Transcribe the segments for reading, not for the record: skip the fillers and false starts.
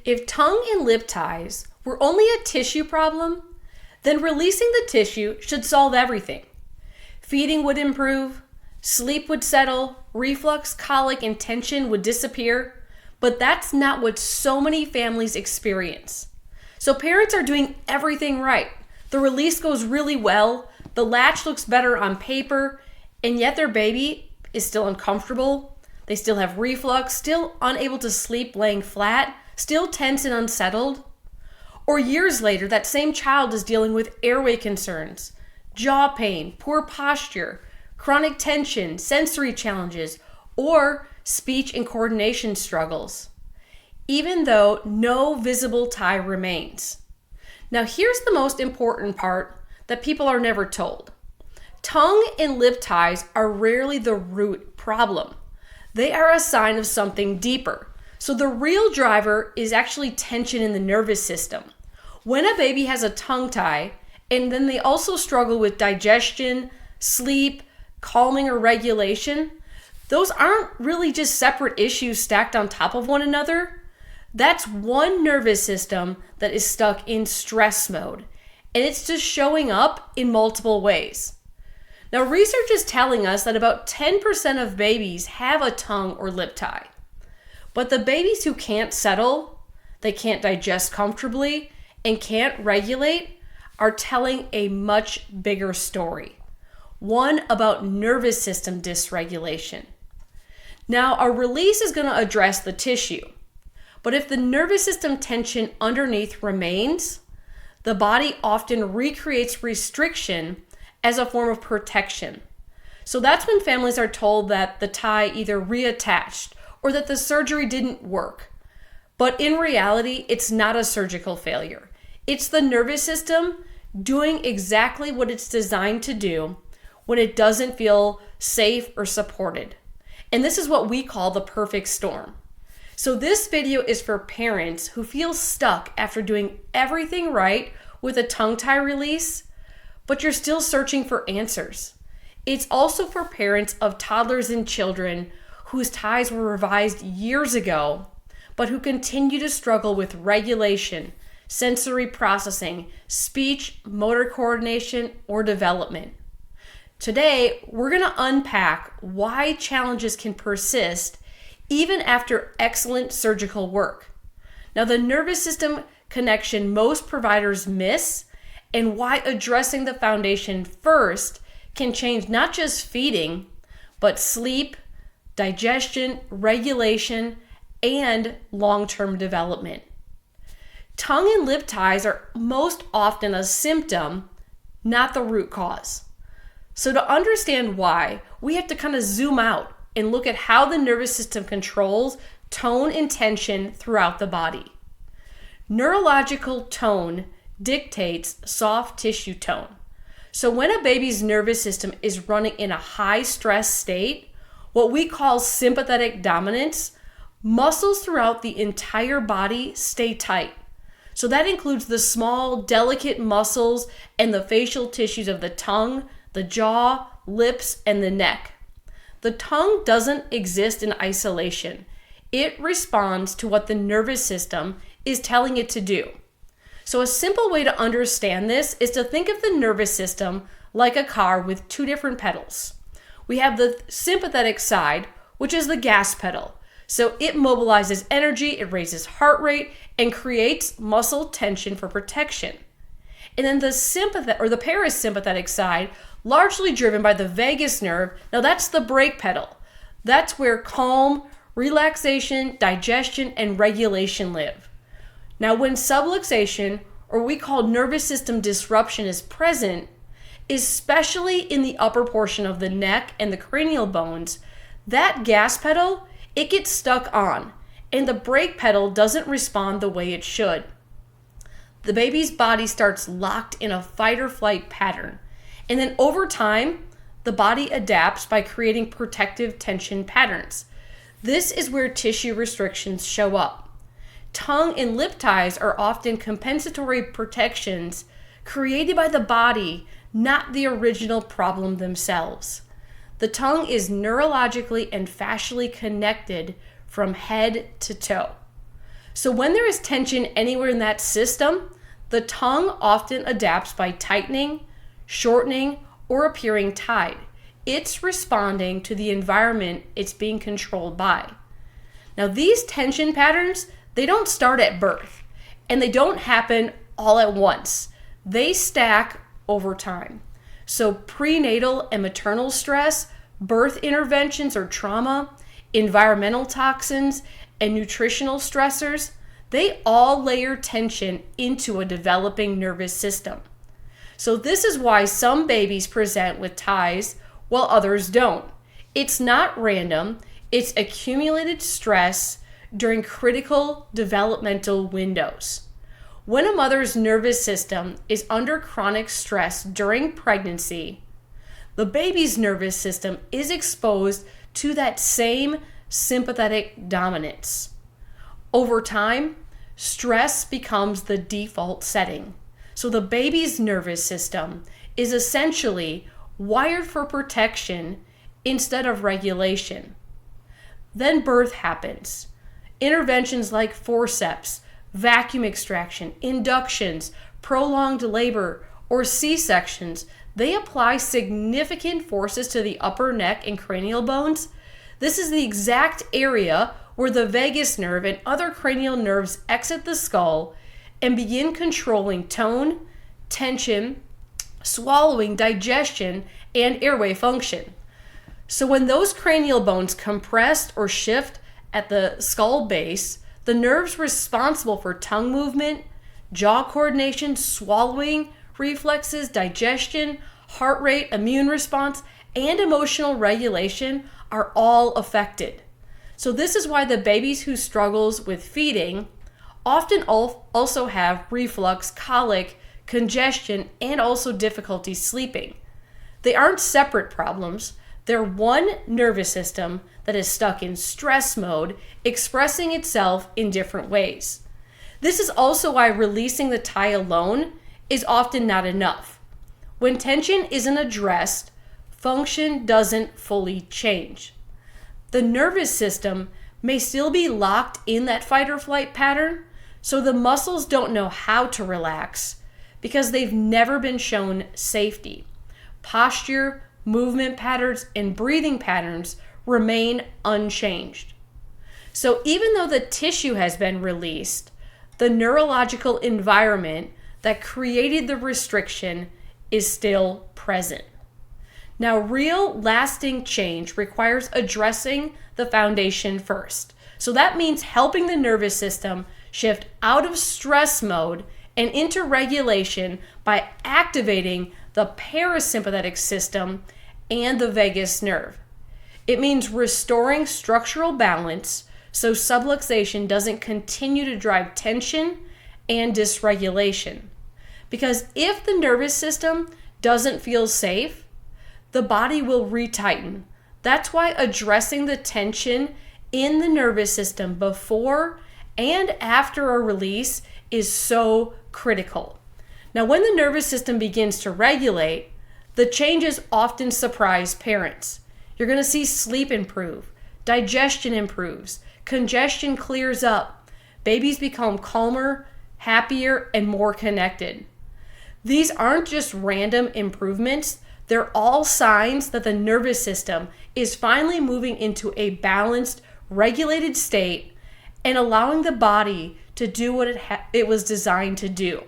If tongue and lip ties were only a tissue problem, then releasing the tissue should solve everything. Feeding would improve, sleep would settle, reflux, colic, and tension would disappear, but that's not what so many families experience. So parents are doing everything right. The release goes really well, the latch looks better on paper, and yet their baby is still uncomfortable. They still have reflux, still unable to sleep laying flat, still tense and unsettled. Or years later, that same child is dealing with airway concerns, jaw pain, poor posture, chronic tension, sensory challenges, or speech and coordination struggles, even though no visible tie remains. Now here's the most important part that people are never told. Tongue and lip ties are rarely the root problem. They are a sign of something deeper. So the real driver is actually tension in the nervous system. When a baby has a tongue tie, and then they also struggle with digestion, sleep, calming, or regulation, those aren't really just separate issues stacked on top of one another. That's one nervous system that is stuck in stress mode, and it's just showing up in multiple ways. Now, research is telling us that about 10% of babies have a tongue or lip tie. But the babies who can't settle, they can't digest comfortably, and can't regulate are telling a much bigger story. One about nervous system dysregulation. Now, a release is going to address the tissue. But if the nervous system tension underneath remains, the body often recreates restriction as a form of protection. So that's when families are told that the tie either reattached or that the surgery didn't work. But in reality, it's not a surgical failure. It's the nervous system doing exactly what it's designed to do when it doesn't feel safe or supported. And this is what we call the perfect storm. So this video is for parents who feel stuck after doing everything right with a tongue tie release, but you're still searching for answers. It's also for parents of toddlers and children whose ties were revised years ago, but who continue to struggle with regulation, sensory processing, speech, motor coordination, or development. Today, we're going to unpack why challenges can persist even after excellent surgical work. Now, the nervous system connection most providers miss, and why addressing the foundation first can change not just feeding, but sleep, digestion, regulation, and long-term development. Tongue and lip ties are most often a symptom, not the root cause. So to understand why, we have to kind of zoom out and look at how the nervous system controls tone and tension throughout the body. Neurological tone dictates soft tissue tone. So when a baby's nervous system is running in a high stress state, what we call sympathetic dominance, muscles throughout the entire body stay tight. So that includes the small, delicate muscles and the facial tissues of the tongue, the jaw, lips, and the neck. The tongue doesn't exist in isolation. It responds to what the nervous system is telling it to do. So a simple way to understand this is to think of the nervous system like a car with two different pedals. We have the sympathetic side, which is the gas pedal. So it mobilizes energy, it raises heart rate, and creates muscle tension for protection. And then the parasympathetic side, largely driven by the vagus nerve, now that's the brake pedal. That's where calm, relaxation, digestion, and regulation live. Now when subluxation, or we call nervous system disruption, is present, especially in the upper portion of the neck and the cranial bones, that gas pedal, it gets stuck on, and the brake pedal doesn't respond the way it should. The baby's body starts locked in a fight or flight pattern, and then over time, the body adapts by creating protective tension patterns. This is where tissue restrictions show up. Tongue and lip ties are often compensatory protections created by the body, not the original problem themselves. The tongue is neurologically and fascially connected from head to toe. So when there is tension anywhere in that system, the tongue often adapts by tightening, shortening, or appearing tied. It's responding to the environment it's being controlled by. Now, these tension patterns, they don't start at birth, and they don't happen all at once. They stack over time. So prenatal and maternal stress, birth interventions or trauma, environmental toxins, and nutritional stressors, they all layer tension into a developing nervous system. So this is why some babies present with ties while others don't. It's not random, it's accumulated stress during critical developmental windows. When a mother's nervous system is under chronic stress during pregnancy, the baby's nervous system is exposed to that same sympathetic dominance. Over time, stress becomes the default setting. So the baby's nervous system is essentially wired for protection instead of regulation. Then birth happens. Interventions like forceps, vacuum extraction, inductions, prolonged labor, or C-sections, they apply significant forces to the upper neck and cranial bones. This is the exact area where the vagus nerve and other cranial nerves exit the skull and begin controlling tone, tension, swallowing, digestion, and airway function. So when those cranial bones compress or shift at the skull base, the nerves responsible for tongue movement, jaw coordination, swallowing, reflexes, digestion, heart rate, immune response, and emotional regulation are all affected. So this is why the babies who struggles with feeding often also have reflux, colic, congestion, and also difficulty sleeping. They aren't separate problems. They're one nervous system that is stuck in stress mode, expressing itself in different ways. This is also why releasing the tie alone is often not enough. When tension isn't addressed, function doesn't fully change. The nervous system may still be locked in that fight or flight pattern, so the muscles don't know how to relax because they've never been shown safety. Posture, movement patterns, and breathing patterns remain unchanged. So even though the tissue has been released, the neurological environment that created the restriction is still present. Now, real lasting change requires addressing the foundation first. So that means helping the nervous system shift out of stress mode and into regulation by activating the parasympathetic system and the vagus nerve. It means restoring structural balance so subluxation doesn't continue to drive tension and dysregulation. Because if the nervous system doesn't feel safe, the body will retighten. That's why addressing the tension in the nervous system before and after a release is so critical. Now, when the nervous system begins to regulate, the changes often surprise parents. You're going to see sleep improve, digestion improves, congestion clears up, babies become calmer, happier, and more connected. These aren't just random improvements. They're all signs that the nervous system is finally moving into a balanced, regulated state and allowing the body to do what it was designed to do.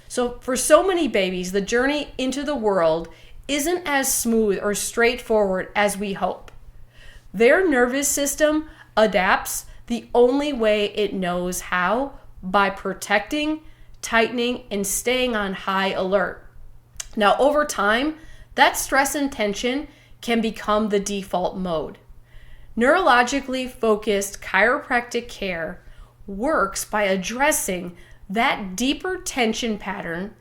So for so many babies, the journey into the world isn't as smooth or straightforward as we hope. Their nervous system adapts the only way it knows how, by protecting, tightening, and staying on high alert. Now, over time, that stress and tension can become the default mode. Neurologically focused chiropractic care works by addressing that deeper tension pattern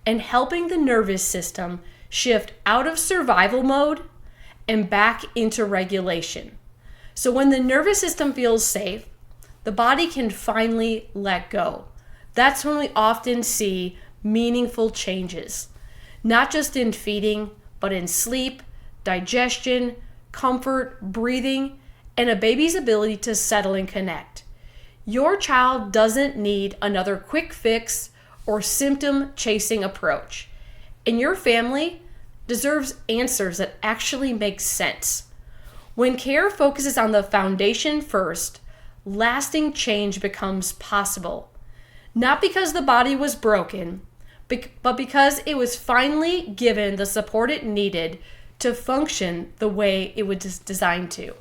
and helping the nervous system shift out of survival mode and back into regulation. So when the nervous system feels safe, the body can finally let go. That's when we often see meaningful changes, not just in feeding, but in sleep, digestion, comfort, breathing, and a baby's ability to settle and connect. Your child doesn't need another quick fix or symptom chasing approach, and your family deserves answers that actually make sense. When care focuses on the foundation first, lasting change becomes possible. Not because the body was broken, but because it was finally given the support it needed to function the way it was designed to.